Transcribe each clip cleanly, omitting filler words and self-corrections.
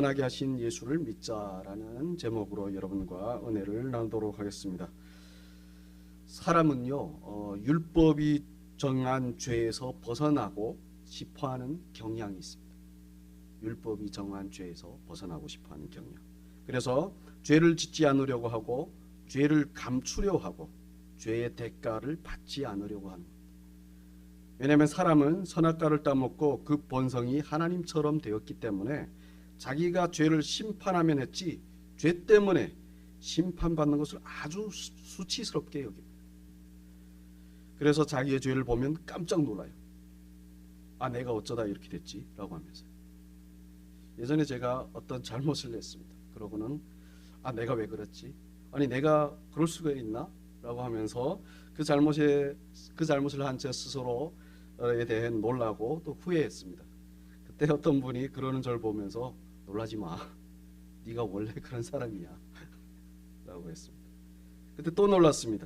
하게 하신 예수를 믿자라는 제목으로 여러분과 은혜를 나누도록 하겠습니다. 사람은요, 율법이 정한 죄에서 벗어나고 싶어하는 경향이 있습니다. 율법이 정한 죄에서 벗어나고 싶어하는 경향. 그래서 죄를 짓지 않으려고 하고 죄를 감추려 하고 죄의 대가를 받지 않으려고 하는 겁니다. 왜냐하면 사람은 선악과를 따먹고 그 본성이 하나님처럼 되었기 때문에 자기가 죄를 심판하면 했지 죄 때문에 심판받는 것을 아주 수치스럽게 여깁니다. 그래서 자기의 죄를 보면 깜짝 놀라요. 아, 내가 어쩌다 이렇게 됐지? 라고 하면서. 예전에 제가 어떤 잘못을 했습니다. 그러고는 아, 내가 왜 그랬지? 아니, 내가 그럴 수가 있나? 라고 하면서 그 잘못을 한 제 스스로에 대해 놀라고 또 후회했습니다. 그때 어떤 분이 그러는 저를 보면서 놀라지 마. 네가 원래 그런 사람이야. 라고 했습니다. 그때 또 놀랐습니다.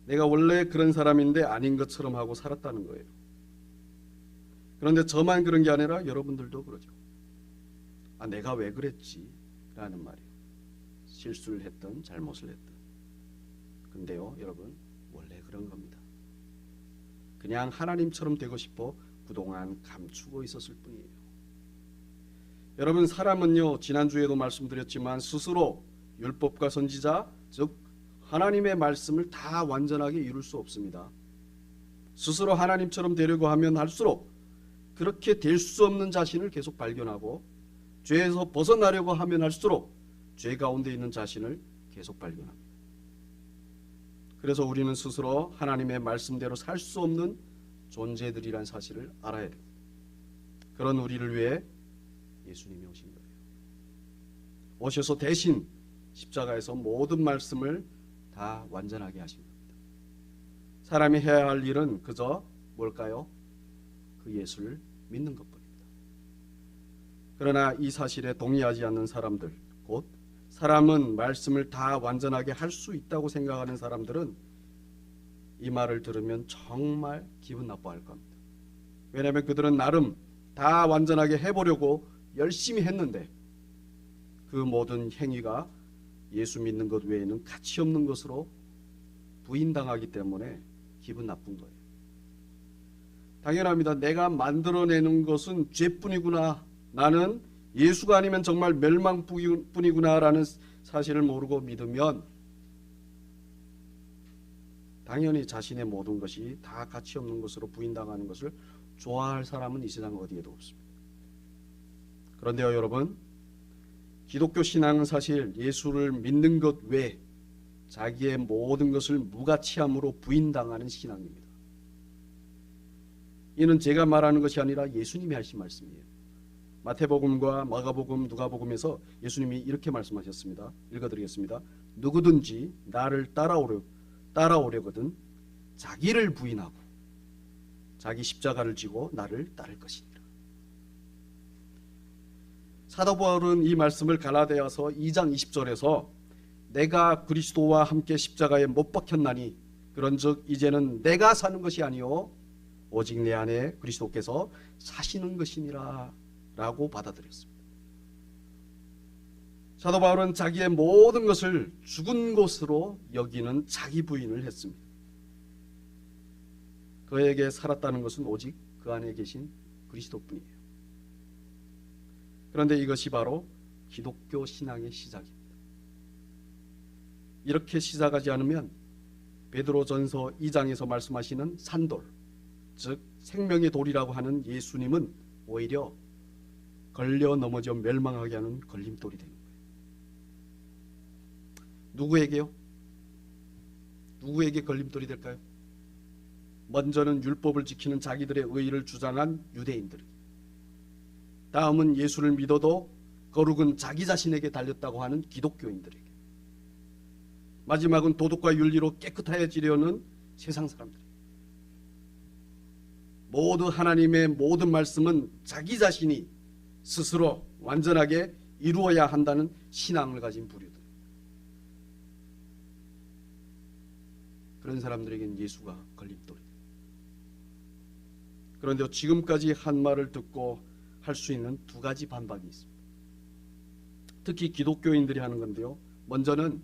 내가 원래 그런 사람인데 아닌 것처럼 하고 살았다는 거예요. 그런데 저만 그런 게 아니라 여러분들도 그러죠. 아, 내가 왜 그랬지? 라는 말이에요. 실수를 했던, 잘못을 했던. 근데요, 여러분, 원래 그런 겁니다. 그냥 하나님처럼 되고 싶어 그동안 감추고 있었을 뿐이에요. 여러분, 사람은요, 지난주에도 말씀드렸지만 스스로 율법과 선지자, 즉 하나님의 말씀을 다 완전하게 이룰 수 없습니다. 스스로 하나님처럼 되려고 하면 할수록 그렇게 될 수 없는 자신을 계속 발견하고 죄에서 벗어나려고 하면 할수록 죄 가운데 있는 자신을 계속 발견합니다. 그래서 우리는 스스로 하나님의 말씀대로 살 수 없는 존재들이란 사실을 알아야 됩니다. 그런 우리를 위해 예수님이 오신 거예요. 오셔서 대신 십자가에서 모든 말씀을 다 완전하게 하신 겁니다. 사람이 해야 할 일은 그저 뭘까요? 그 예수를 믿는 것뿐입니다. 그러나 이 사실에 동의하지 않는 사람들, 곧 사람은 말씀을 다 완전하게 할 수 있다고 생각하는 사람들은 이 말을 들으면 정말 기분 나빠할 겁니다. 왜냐하면 그들은 나름 다 완전하게 해보려고 열심히 했는데 그 모든 행위가 예수 믿는 것 외에는 가치 없는 것으로 부인당하기 때문에 기분 나쁜 거예요. 당연합니다. 내가 만들어내는 것은 죄뿐이구나. 나는 예수가 아니면 정말 멸망뿐이구나라는 사실을 모르고 믿으면 당연히 자신의 모든 것이 다 가치 없는 것으로 부인당하는 것을 좋아할 사람은 이 세상 어디에도 없습니다. 그런데요, 여러분, 기독교 신앙은 사실 예수를 믿는 것 외에 자기의 모든 것을 무가치함으로 부인당하는 신앙입니다. 이는 제가 말하는 것이 아니라 예수님이 하신 말씀이에요. 마태복음과 마가복음, 누가복음에서 예수님이 이렇게 말씀하셨습니다. 읽어드리겠습니다. 누구든지 나를 따라오려거든 자기를 부인하고 자기 십자가를 지고 나를 따를 것이니라. 사도 바울은 이 말씀을 갈라디아서 2장 20절에서 내가 그리스도와 함께 십자가에 못 박혔나니 그런즉 이제는 내가 사는 것이 아니요 오직 내 안에 그리스도께서 사시는 것이니라 라고 받아들였습니다. 사도 바울은 자기의 모든 것을 죽은 것으로 여기는 자기 부인을 했습니다. 그에게 살았다는 것은 오직 그 안에 계신 그리스도뿐이에요. 그런데 이것이 바로 기독교 신앙의 시작입니다. 이렇게 시작하지 않으면 베드로전서 2장에서 말씀하시는 산돌, 즉 생명의 돌이라고 하는 예수님은 오히려 걸려 넘어져 멸망하게 하는 걸림돌이 되는 거예요. 누구에게요? 누구에게 걸림돌이 될까요? 먼저는 율법을 지키는 자기들의 의의를 주장한 유대인들에게, 다음은 예수를 믿어도 거룩은 자기 자신에게 달렸다고 하는 기독교인들에게, 마지막은 도덕과 윤리로 깨끗해지려는 세상 사람들에게. 모두 하나님의 모든 말씀은 자기 자신이 스스로 완전하게 이루어야 한다는 신앙을 가진 부류들. 그런 사람들에게는 예수가 걸림돌이 돼요. 그런데 지금까지 한 말을 듣고 할 수 있는 두 가지 반박이 있습니다. 특히 기독교인들이 하는 건데요. 먼저는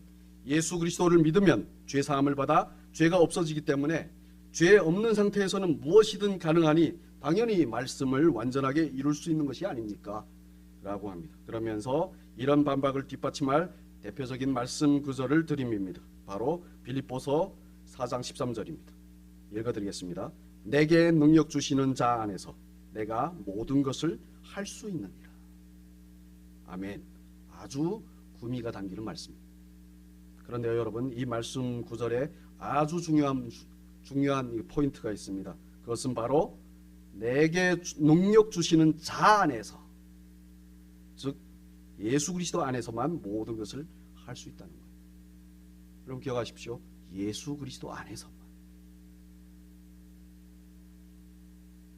예수 그리스도를 믿으면 죄 사함을 받아 죄가 없어지기 때문에 죄 없는 상태에서는 무엇이든 가능하니 당연히 말씀을 완전하게 이룰 수 있는 것이 아닙니까? 라고 합니다. 그러면서 이런 반박을 뒷받침할 대표적인 말씀 구절을 드립니다. 바로 빌립보서 4장 13절입니다. 읽어드리겠습니다. 내게 능력 주시는 자 안에서 내가 모든 것을 할 수 있느니라. 아멘. 아주 구미가 담기는 말씀입니다. 그런데 여러분, 이 말씀 구절에 아주 중요한 포인트가 있습니다. 그것은 바로 내게 능력 주시는 자 안에서, 즉 예수 그리스도 안에서만 모든 것을 할 수 있다는 거예요. 여러분 기억하십시오. 예수 그리스도 안에서만.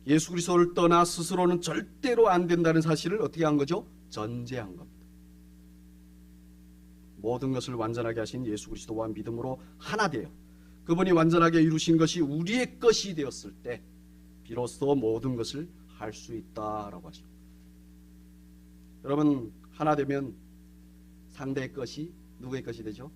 예수 그리스도를 떠나 스스로는 절대로 안 된다는 사실을 어떻게 한 거죠? 전제한 겁니다. 모든 것을 완전하게 하신 예수 그리스도와 믿음으로 하나 되어 그분이 완전하게 이루신 것이 우리의 것이 되었을 때 비로소 모든 것을 할 수 있다라고 하죠. 여러분, 하나 되면 상대의 것이 누구의 것이 되죠?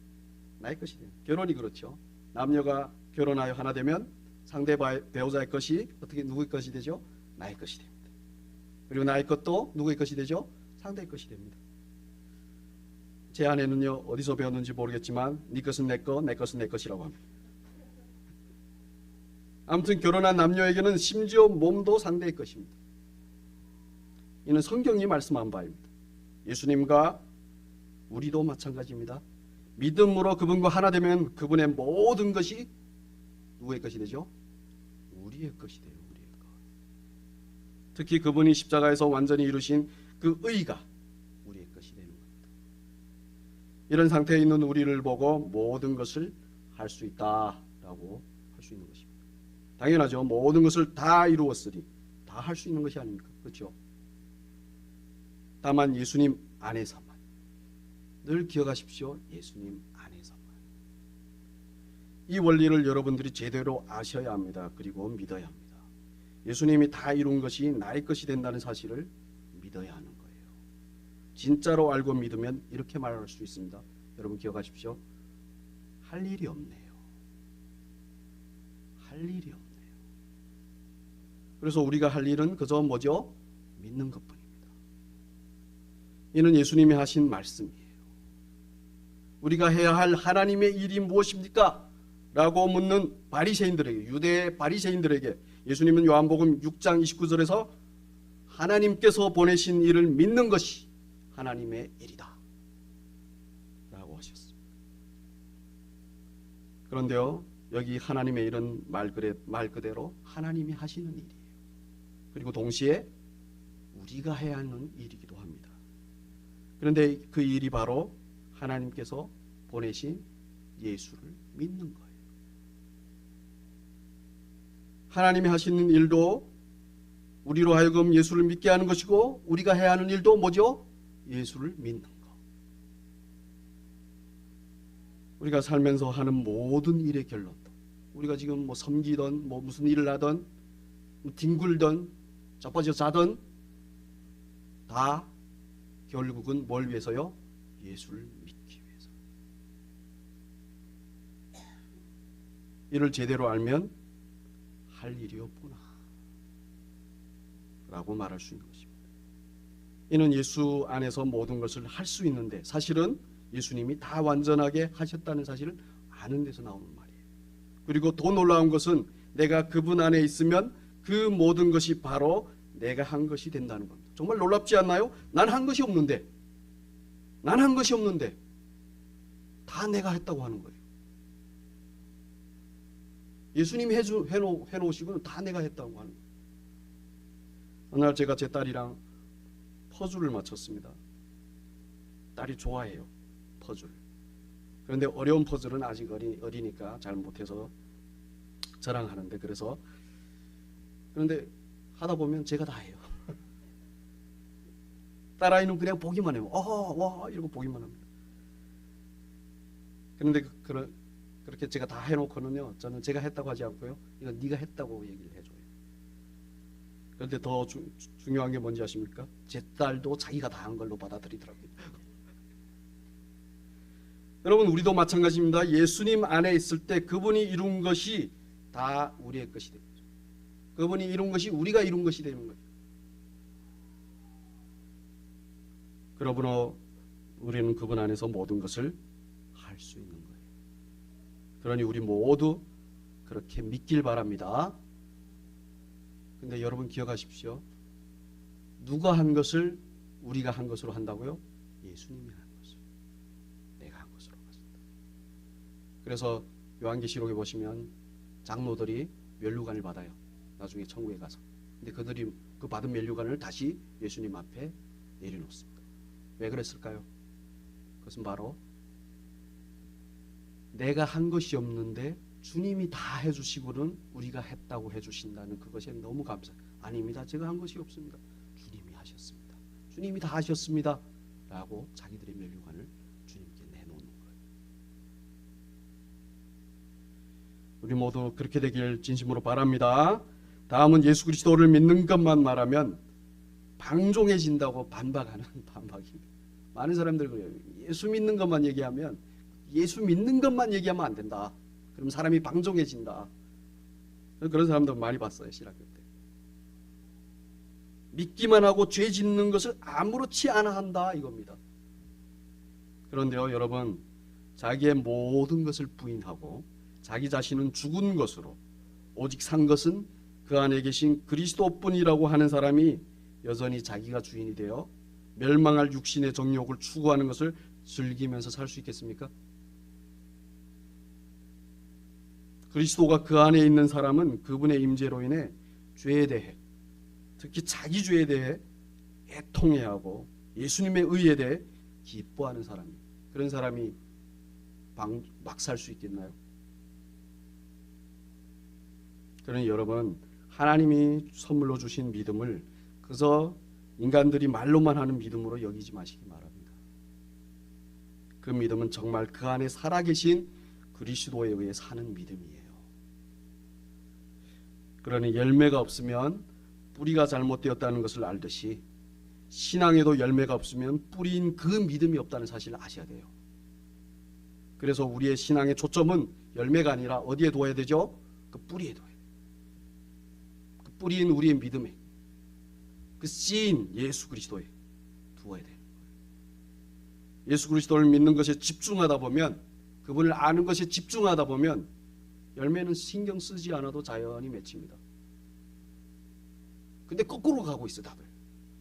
나의 것이 돼요. 결혼이 그렇죠. 남녀가 결혼하여 하나 되면 상대 배우자의 것이 어떻게 누구의 것이 되죠? 나의 것이 됩니다. 그리고 나의 것도 누구의 것이 되죠? 상대의 것이 됩니다. 제 아내는요, 어디서 배웠는지 모르겠지만 네 것은 내 것, 내 것은 내 것이라고 합니다. 아무튼 결혼한 남녀에게는 심지어 몸도 상대의 것입니다. 이는 성경이 말씀한 바입니다. 예수님과 우리도 마찬가지입니다. 믿음으로 그분과 하나 되면 그분의 모든 것이 누구의 것이 되죠? 우리의 것이 돼요. 우리의 것. 특히 그분이 십자가에서 완전히 이루신 그 의가 우리의 것이 되는 겁니다. 이런 상태에 있는 우리를 보고 모든 것을 할 수 있다라고 할 수 있는 것입니다. 당연하죠. 모든 것을 다 이루었으니 다 할 수 있는 것이 아닙니까? 그렇죠? 다만 예수님 안에서만. 늘 기억하십시오. 예수님 안에서만. 이 원리를 여러분들이 제대로 아셔야 합니다. 그리고 믿어야 합니다. 예수님이 다 이룬 것이 나의 것이 된다는 사실을 믿어야 하는 거예요. 진짜로 알고 믿으면 이렇게 말할 수 있습니다. 여러분 기억하십시오. 할 일이 없네요. 할 일이 없네요. 그래서 우리가 할 일은 그저 뭐죠? 믿는 것뿐입니다. 이는 예수님이 하신 말씀이에요. 우리가 해야 할 하나님의 일이 무엇입니까? 라고 묻는 바리새인들에게, 유대 바리새인들에게 예수님은 요한복음 6장 29절에서 하나님께서 보내신 일을 믿는 것이 하나님의 일이다 라고 하셨습니다. 그런데요, 여기 하나님의 일은 말 그대로 하나님이 하시는 일이에요. 그리고 동시에 우리가 해야 하는 일이기도 합니다. 그런데 그 일이 바로 하나님께서 보내신 예수를 믿는 거예요. 하나님이 하시는 일도 우리로 하여금 예수를 믿게 하는 것이고 우리가 해야 하는 일도 뭐죠? 예수를 믿는 것. 우리가 살면서 하는 모든 일의 결론도 우리가 지금 뭐 섬기던 뭐 무슨 일을 하던 뒹굴던 자빠져 자던 다 결국은 뭘 위해서요? 예수를 믿기 위해서. 이를 제대로 알면 할 일이 없구나 라고 말할 수 있는 것입니다. 이는 예수 안에서 모든 것을 할 수 있는데 사실은 예수님이 다 완전하게 하셨다는 사실을 아는 데서 나오는 말이에요. 그리고 더 놀라운 것은 내가 그분 안에 있으면 그 모든 것이 바로 내가 한 것이 된다는 겁니다. 정말 놀랍지 않나요? 난 한 것이 없는데 다 내가 했다고 하는 거예요. 예수님이 해놓으시고는 다 내가 했다고 하는 거예요. 어느 날 제가 제 딸이랑 퍼즐을 맞췄습니다. 딸이 좋아해요, 퍼즐. 그런데 어려운 퍼즐은 아직 어리니까 잘 못해서 저랑 하는데 그런데 하다 보면 제가 다 해요. 딸아이는 그냥 보기만 해요. 와 이러고 보기만 합니다. 그런데 그렇게 제가 다 해놓고는요, 저는 제가 했다고 하지 않고요, 이건 네가 했다고 얘기를 해줘요. 그런데 더 중요한 게 뭔지 아십니까? 제 딸도 자기가 다 한 걸로 받아들이더라고요. 여러분, 우리도 마찬가지입니다. 예수님 안에 있을 때 그분이 이룬 것이 다 우리의 것이 됩니다. 그분이 이룬 것이 우리가 이룬 것이 되는 거예요. 그러므로 우리는 그분 안에서 모든 것을 할 수 있는 거예요. 그러니 우리 모두 그렇게 믿길 바랍니다. 근데 여러분 기억하십시오. 누가 한 것을 우리가 한 것으로 한다고요? 예수님이 한 것을, 내가 한 것으로 하신다. 그래서 요한계시록에 보시면 장로들이 면류관을 받아요. 나중에 천국에 가서. 근데 그들이 그 받은 면류관을 다시 예수님 앞에 내려놓습니다. 왜 그랬을까요? 그것은 바로 내가 한 것이 없는데 주님이 다 해주시고는 우리가 했다고 해주신다는 그것에 너무 감사해요. 아닙니다. 제가 한 것이 없습니다. 주님이 하셨습니다. 주님이 다 하셨습니다. 라고 자기들의 면류관을 주님께 내놓는 거예요. 우리 모두 그렇게 되길 진심으로 바랍니다. 다음은 예수 그리스도를 믿는 것만 말하면 방종해진다고 반박하는 반박입니다. 많은 사람들 그래요. 예수 믿는 것만 얘기하면, 예수 믿는 것만 얘기하면 안 된다. 그럼 사람이 방종해진다. 그런 사람들 많이 봤어요. 신학교 때. 믿기만 하고 죄 짓는 것을 아무렇지 않아 한다 이겁니다. 그런데요, 여러분, 자기의 모든 것을 부인하고 자기 자신은 죽은 것으로 오직 산 것은 그 안에 계신 그리스도뿐이라고 하는 사람이 여전히 자기가 주인이 되어 멸망할 육신의 정욕을 추구하는 것을 즐기면서 살 수 있겠습니까? 그리스도가 그 안에 있는 사람은 그분의 임재로 인해 죄에 대해, 특히 자기 죄에 대해 애통해하고 예수님의 의에 대해 기뻐하는 사람이에요. 그런 사람이 막 살 수 있겠나요? 그러니 여러분, 하나님이 선물로 주신 믿음을 그저 인간들이 말로만 하는 믿음으로 여기지 마시기 바랍니다. 그 믿음은 정말 그 안에 살아계신 그리스도에 의해 사는 믿음이에요. 그러니 열매가 없으면 뿌리가 잘못되었다는 것을 알듯이 신앙에도 열매가 없으면 뿌리인 그 믿음이 없다는 사실을 아셔야 돼요. 그래서 우리의 신앙의 초점은 열매가 아니라 어디에 둬야 되죠? 그 뿌리에 둬야 돼요. 그 뿌리인 우리의 믿음에, 그 씨인 예수 그리스도에 두어야 돼요. 예수 그리스도를 믿는 것에 집중하다 보면, 그분을 아는 것에 집중하다 보면 열매는 신경 쓰지 않아도 자연히 맺힙니다. 근데 거꾸로 가고 있어. 다들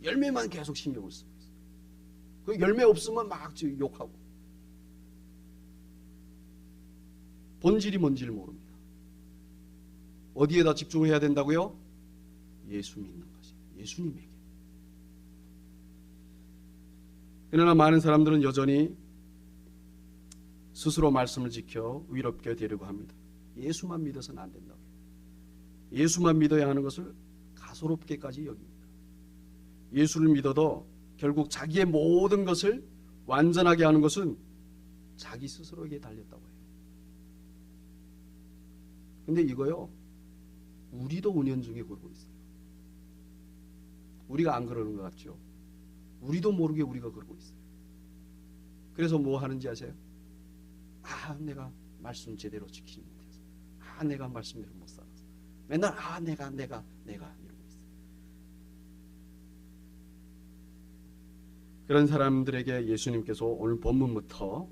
열매만 계속 신경을 쓰고 있어. 그 열매 없으면 막 욕하고, 본질이 뭔지를 모릅니다. 어디에다 집중해야 된다고요? 예수 믿는 것이, 예수님에게. 그러나 많은 사람들은 여전히 스스로 말씀을 지켜 의롭게 되려고 합니다. 예수만 믿어서는 안 된다고요. 예수만 믿어야 하는 것을 가소롭게까지 여깁니다. 예수를 믿어도 결국 자기의 모든 것을 완전하게 하는 것은 자기 스스로에게 달렸다고 해요. 근데 이거요, 우리도 은연중에 그러고 있어요. 우리가 안 그러는 것 같죠? 우리도 모르게 우리가 그러고 있어요. 그래서 뭐 하는지 아세요? 내가 말씀 제대로 지키지 못해서, 내가 말씀대로 못 살아서, 맨날 내가 이러고 있어요. 그런 사람들에게 예수님께서 오늘 본문부터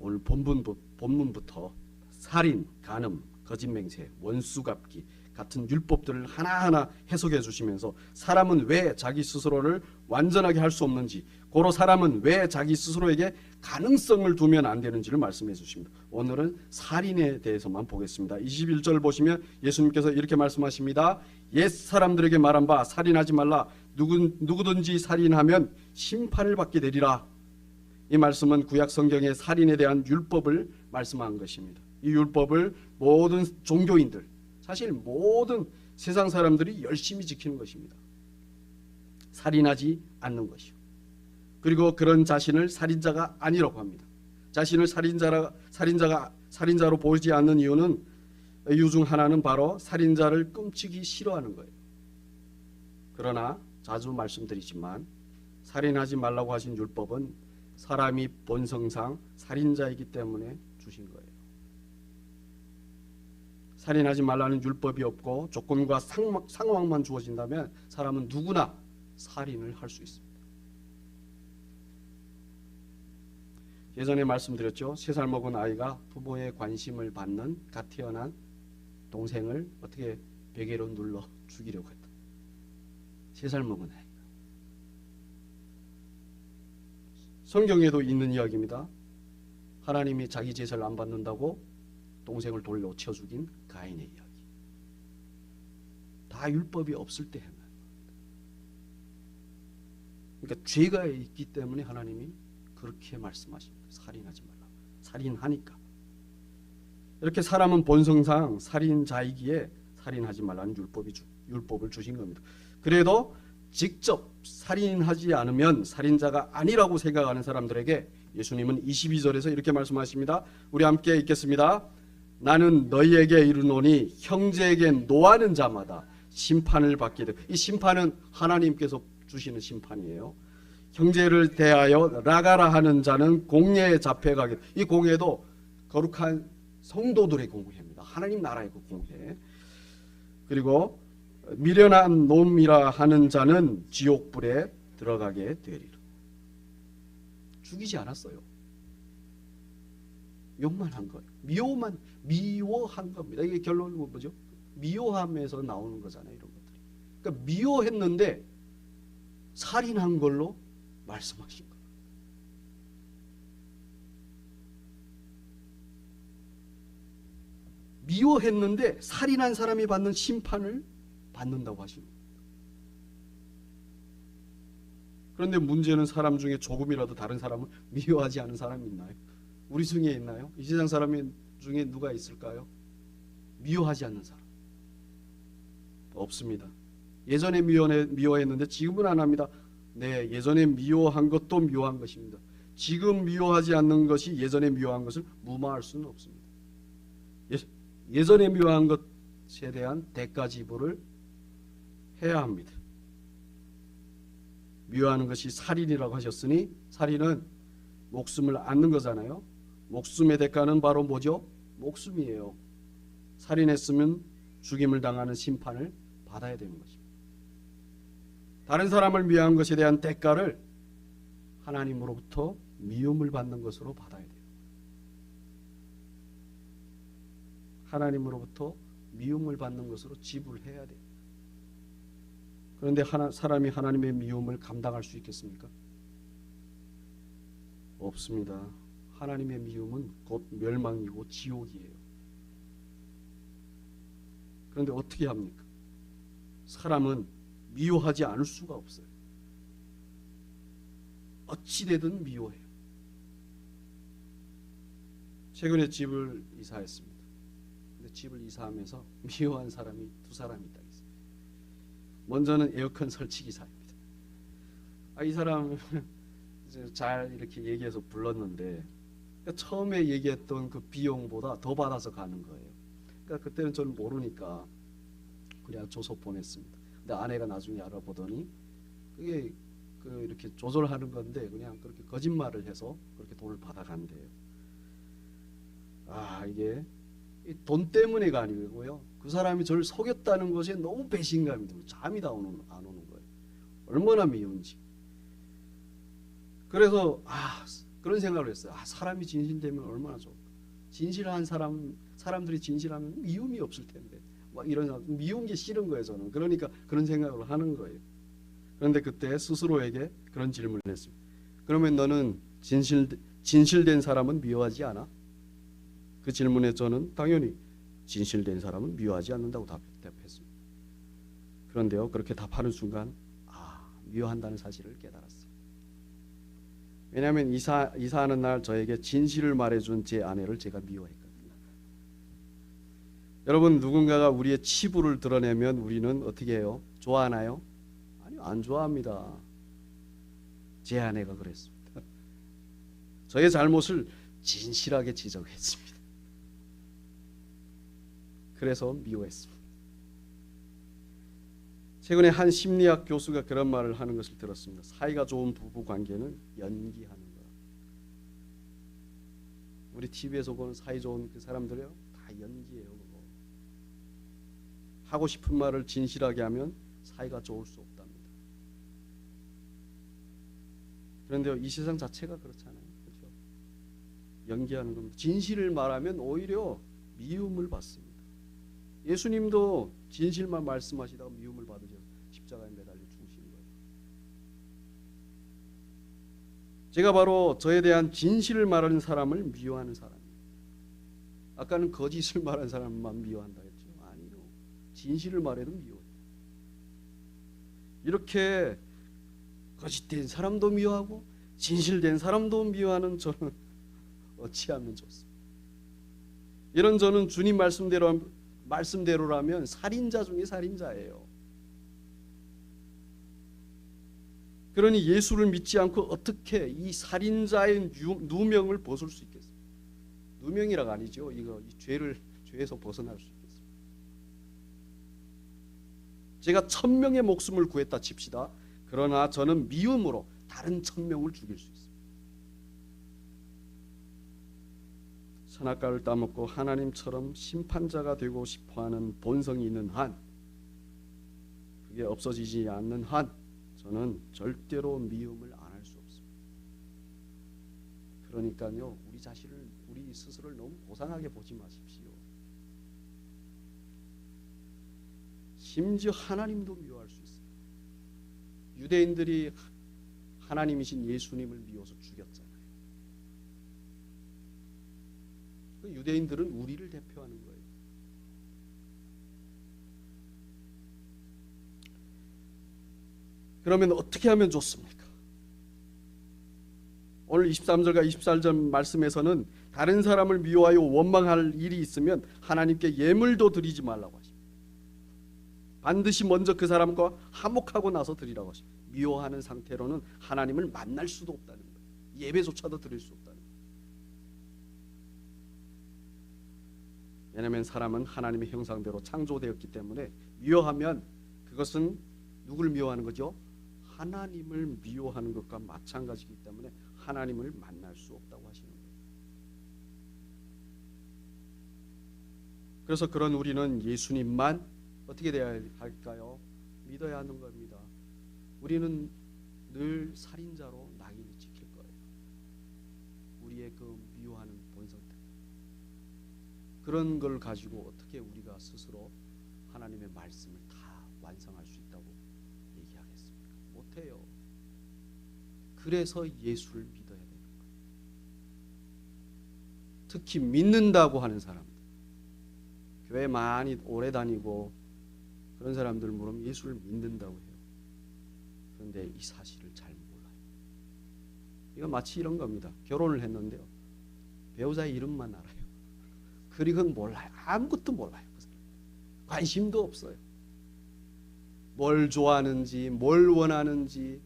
살인, 간음, 거짓맹세, 원수갚기 같은 율법들을 하나하나 해석해 주시면서 사람은 왜 자기 스스로를 완전하게 할 수 없는지, 고로 사람은 왜 자기 스스로에게 가능성을 두면 안 되는지를 말씀해 주십니다. 오늘은 살인에 대해서만 보겠습니다. 21절 보시면 예수님께서 이렇게 말씀하십니다. 옛 사람들에게 말한 바 살인하지 말라. 누구든지 살인하면 심판을 받게 되리라. 이 말씀은 구약 성경의 살인에 대한 율법을 말씀한 것입니다. 이 율법을 모든 종교인들, 사실 모든 세상 사람들이 열심히 지키는 것입니다. 살인하지 않는 것이요. 그리고 그런 자신을 살인자가 아니라고 합니다. 자신을 살인자로 보이지 않는 이유 중 하나는 바로 살인자를 끔찍이 싫어하는 거예요. 그러나 자주 말씀드리지만 살인하지 말라고 하신 율법은 사람이 본성상 살인자이기 때문에 주신 거예요. 살인하지 말라는 율법이 없고 조건과 상황만 주어진다면 사람은 누구나 살인을 할 수 있습니다. 예전에 말씀드렸죠. 3살 먹은 아이가 부모의 관심을 받는 갓 태어난 동생을 어떻게 베개로 눌러 죽이려고 했다. 3살 먹은 아이가. 성경에도 있는 이야기입니다. 하나님이 자기 제사를 안 받는다고 동생을 돌로 쳐 죽인 가인의 이야기. 다 율법이 없을 때 행한 겁니다. 그러니까 죄가 있기 때문에 하나님이 그렇게 말씀하십니다. 살인하지 말라. 살인하니까. 이렇게 사람은 본성상 살인자이기에 살인하지 말라는 율법을 주신 겁니다. 그래도 직접 살인하지 않으면 살인자가 아니라고 생각하는 사람들에게 예수님은 22절에서 이렇게 말씀하십니다. 우리 함께 읽겠습니다. 나는 너희에게 이르노니 형제에게 노하는 자마다 심판을 받게 되고, 이 심판은 하나님께서 주시는 심판이에요. 형제를 대하여 나가라 하는 자는 공회에 잡혀가게. 이 공회도 거룩한 성도들의 공회입니다. 하나님 나라의 그 공회. 그리고 미련한 놈이라 하는 자는 지옥불에 들어가게 되리라. 죽이지 않았어요. 욕만 한 거예요. 미워한 겁니다. 이게 결론은 뭐죠? 미워함에서 나오는 거잖아요. 이런 것들이. 그러니까 미워했는데 살인한 걸로 말씀하신 거예요. 미워했는데 살인한 사람이 받는 심판을 받는다고 하신 거예요. 그런데 문제는 사람 중에 조금이라도 다른 사람을 미워하지 않은 사람이 있나요? 우리 중에 있나요? 이 세상 사람 중에 누가 있을까요? 미워하지 않는 사람 없습니다. 예전에 미워했는데 지금은 안 합니다. 네, 예전에 미워한 것도 미워한 것입니다. 지금 미워하지 않는 것이 예전에 미워한 것을 무마할 수는 없습니다. 예전에 미워한 것에 대한 대가 지불을 해야 합니다. 미워하는 것이 살인이라고 하셨으니 살인은 목숨을 앗는 거잖아요. 목숨의 대가는 바로 뭐죠? 목숨이에요. 살인했으면 죽임을 당하는 심판을 받아야 되는 것입니다. 다른 사람을 미워한 것에 대한 대가를 하나님으로부터 미움을 받는 것으로 받아야 돼요. 하나님으로부터 미움을 받는 것으로 지불해야 돼요. 그런데 사람이 하나님의 미움을 감당할 수 있겠습니까? 없습니다. 하나님의 미움은 곧 멸망이고 지옥이에요. 그런데 어떻게 합니까? 사람은 미워하지 않을 수가 없어요. 어찌되든 미워해요. 최근에 집을 이사했습니다. 근데 집을 이사하면서 미워한 사람이 2사람이 있다 했어요. 먼저는 에어컨 설치 기사입니다. 이 사람 잘 이렇게 얘기해서 불렀는데 처음에 얘기했던 그 비용보다 더 받아서 가는 거예요. 그러니까 그때는 저는 모르니까 그냥 줘서 보냈습니다. 근데 아내가 나중에 알아보더니 그게 이렇게 조절하는 건데 그냥 그렇게 거짓말을 해서 그렇게 돈을 받아간대요. 이게 돈 때문에가 아니고요. 그 사람이 저를 속였다는 것에 너무 배신감이 들고 잠이 안 오는 거예요. 얼마나 미운지. 그래서 그런 생각을 했어요. 사람이 진실되면 얼마나 좋을까. 진실한 사람들이 진실하면 미움이 없을 텐데. 이런 미운 게 싫은 거예요, 저는. 그러니까 그런 생각을 하는 거예요. 그런데 그때 스스로에게 그런 질문을 했습니다. 그러면 너는 진실된 사람은 미워하지 않아? 그 질문에 저는 당연히 진실된 사람은 미워하지 않는다고 답했습니다. 그런데요, 그렇게 답하는 순간 미워한다는 사실을 깨달았어요. 왜냐하면 이사하는 날 저에게 진실을 말해준 제 아내를 제가 미워했거든요. 여러분, 누군가가 우리의 치부를 드러내면 우리는 어떻게 해요? 좋아하나요? 아니요, 안 좋아합니다. 제 아내가 그랬습니다. 저의 잘못을 진실하게 지적했습니다. 그래서 미워했습니다. 최근에 한 심리학 교수가 그런 말을 하는 것을 들었습니다. 사이가 좋은 부부 관계는 연기하는 우리 TV에서 보는 사이좋은 그 사람들이요, 다 연기예요. 그거. 하고 싶은 말을 진실하게 하면 사이가 좋을 수 없답니다. 그런데 이 세상 자체가 그렇잖아요. 그렇죠? 연기하는 겁니다. 진실을 말하면 오히려 미움을 받습니다. 예수님도 진실만 말씀하시다가 미움을 받으셔서 십자가에 매달려 죽으신 거예요. 제가 바로 저에 대한 진실을 말하는 사람을 미워하는 사람이에요. 아까는 거짓을 말하는 사람만 미워한다 했죠. 아니요. 진실을 말해도 미워해요. 이렇게 거짓된 사람도 미워하고 진실된 사람도 미워하는 저는 어찌하면 좋습니다. 이런 저는 주님 말씀대로라면 살인자 중에 살인자예요. 그러니 예수를 믿지 않고 어떻게 이 살인자의 누명을 벗을 수 있겠습니까? 누명이라가 아니죠. 이 죄에서 벗어날 수 있겠습니까? 제가 1000명의 목숨을 구했다 칩시다. 그러나 저는 미움으로 다른 1000명을 죽일 수 있습니다. 선악과를 따먹고 하나님처럼 심판자가 되고 싶어하는 본성이 있는 한, 그게 없어지지 않는 한 저는 절대로 미움을 안 할 수 없습니다. 그러니까요, 우리 스스로를 너무 고상하게 보지 마십시오. 심지어 하나님도 미워할 수 있어요. 유대인들이 하나님이신 예수님을 미워서 죽였잖아요. 그 유대인들은 우리를 대표하는 거예요. 그러면 어떻게 하면 좋습니까? 오늘 23절과 24절 말씀에서는 다른 사람을 미워하여 원망할 일이 있으면 하나님께 예물도 드리지 말라고 하십니다. 반드시 먼저 그 사람과 화목하고 나서 드리라고 하십니다. 미워하는 상태로는 하나님을 만날 수도 없다는 거예요. 예배조차도 드릴 수 없다는 거예요. 왜냐하면 사람은 하나님의 형상대로 창조되었기 때문에 미워하면 그것은 누굴 미워하는 거죠? 하나님을 미워하는 것과 마찬가지이기 때문에 하나님을 만날 수 없다고 하시는 거예요. 그래서 그런 우리는 예수님만 어떻게 되어야 할까요? 믿어야 하는 겁니다. 우리는 늘 살인자로 낙인이 찍힐 거예요. 우리의 그 미워하는 본성 때문에. 그런 걸 가지고 어떻게 우리가 스스로 하나님의 말씀을 다 완성할 수 있다고 얘기하겠습니까? 못해요. 그래서 예수를 믿어야 되는 거예요. 특히 믿는다고 하는 사람들, 교회 많이 오래 다니고 그런 사람들 물으면 예수를 믿는다고 해요. 그런데 이 사실을 잘 몰라요. 이거 마치 이런 겁니다. 결혼을 했는데요, 배우자의 이름만 알아요. 그리고는 몰라요. 아무것도 몰라요. 관심도 없어요. 뭘 좋아하는지, 뭘 원하는지,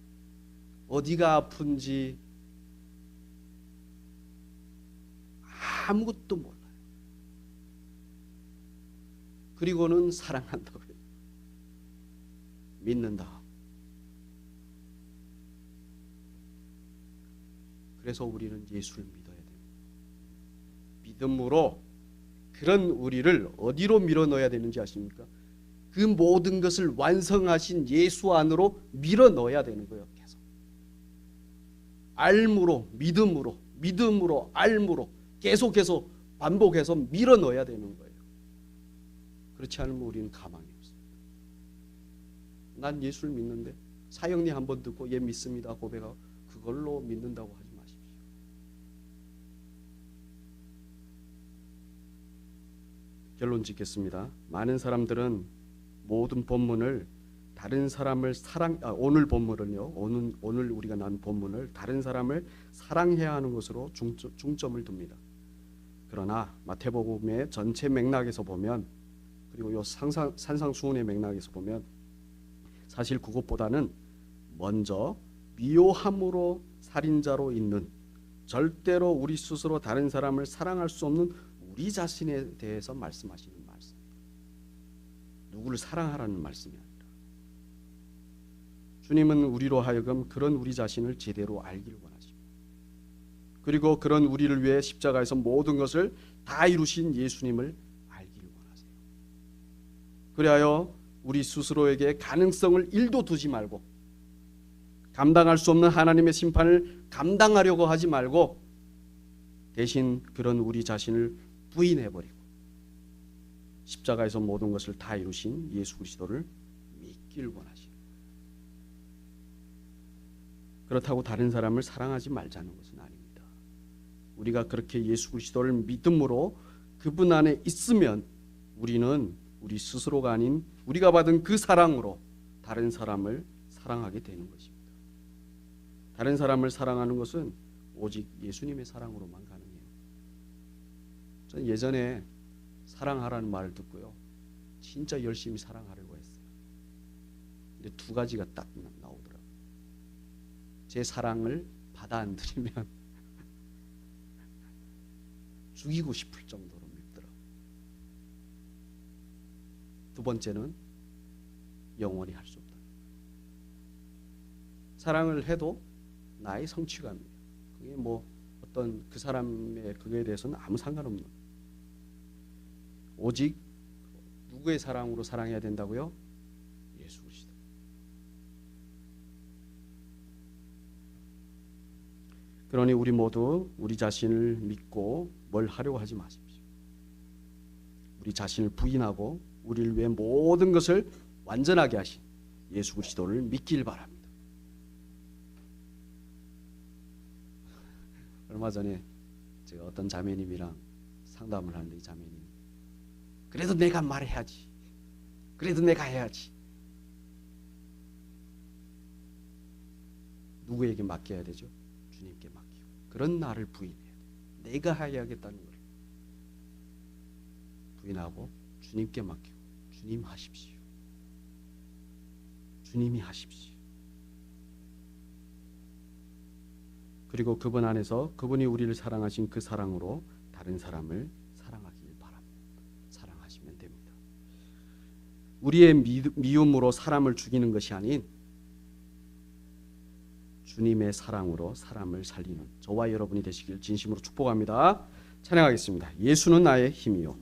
어디가 아픈지 아무것도 몰라요. 그리고는 사랑한다고 해요. 믿는다. 그래서 우리는 예수를 믿어야 됩니다. 믿음으로 그런 우리를 어디로 밀어넣어야 되는지 아십니까? 그 모든 것을 완성하신 예수 안으로 밀어넣어야 되는 거예요. 계속 알므로, 믿음으로, 알므로 계속해서 반복해서 밀어넣어야 되는 거예요. 그렇지 않으면 우리는 가망이 없습니다. 난 예수를 믿는데, 사형리 한번 듣고 예 믿습니다 고백하고 그걸로 믿는다고 하지 마십시오. 결론 짓겠습니다. 많은 사람들은 모든 본문을 다른 사람을 오늘 본문을요, 오늘 우리가 난 본문을 다른 사람을 사랑해야 하는 것으로 중점을 둡니다. 그러나 마태복음의 전체 맥락에서 보면, 그리고 요 산상수훈의 맥락에서 보면 사실 그것보다는 먼저 미워함으로 살인자로 있는, 절대로 우리 스스로 다른 사람을 사랑할 수 없는 우리 자신에 대해서 말씀하시는 말씀입니다. 누구를 사랑하라는 말씀이 아니라 주님은 우리로 하여금 그런 우리 자신을 제대로 알기를 원하십니다. 그리고 그런 우리를 위해 십자가에서 모든 것을 다 이루신 예수님을 알기를 원하세요. 그리하여 우리 스스로에게 가능성을 1도 두지 말고 감당할 수 없는 하나님의 심판을 감당하려고 하지 말고 대신 그런 우리 자신을 부인해버리고 십자가에서 모든 것을 다 이루신 예수 그리스도를 믿길 원하시는. 그렇다고 다른 사람을 사랑하지 말자는 것은 아닙니다. 우리가 그렇게 예수 그리스도를 믿음으로 그분 안에 있으면 우리는 우리 스스로가 아닌 우리가 받은 그 사랑으로 다른 사람을 사랑하게 되는 것입니다. 다른 사람을 사랑하는 것은 오직 예수님의 사랑으로만 가능해요. 저는 예전에 사랑하라는 말을 듣고요, 진짜 열심히 사랑하려고 했어요. 근데 두 가지가 딱 나오더라고요. 제 사랑을 받아 안 들이면 죽이고 싶을 정도로 밉더라고요. 두 번째는 영원히 할 수 없다. 사랑을 해도 나의 성취감이에요. 그게 뭐 어떤 그 사람의 그거에 대해서는 아무 상관없는. 오직 누구의 사랑으로 사랑해야 된다고요? 예수 그리스도. 그러니 우리 모두 우리 자신을 믿고 뭘 하려고 하지 마십시오. 우리 자신을 부인하고 우리를 위해 모든 것을 완전하게 하신 예수 그리스도를 믿길 바랍니다. 얼마 전에 제가 어떤 자매님이랑 상담을 하는데 이 자매님, 그래도 내가 말해야지, 그래도 내가 해야지. 누구에게 맡겨야 되죠? 주님께 맡기고. 그런 나를 부인해야 돼요. 내가 해야겠다는 걸 부인하고 주님께 맡기고, 주님 하십시오. 주님이 하십시오. 그리고 그분 안에서 그분이 우리를 사랑하신 그 사랑으로 다른 사람을 사랑하길 바랍니다. 사랑하시면 됩니다. 우리의 미움으로 사람을 죽이는 것이 아닌 주님의 사랑으로 사람을 살리는 저와 여러분이 되시길 진심으로 축복합니다. 찬양하겠습니다. 예수는 나의 힘이요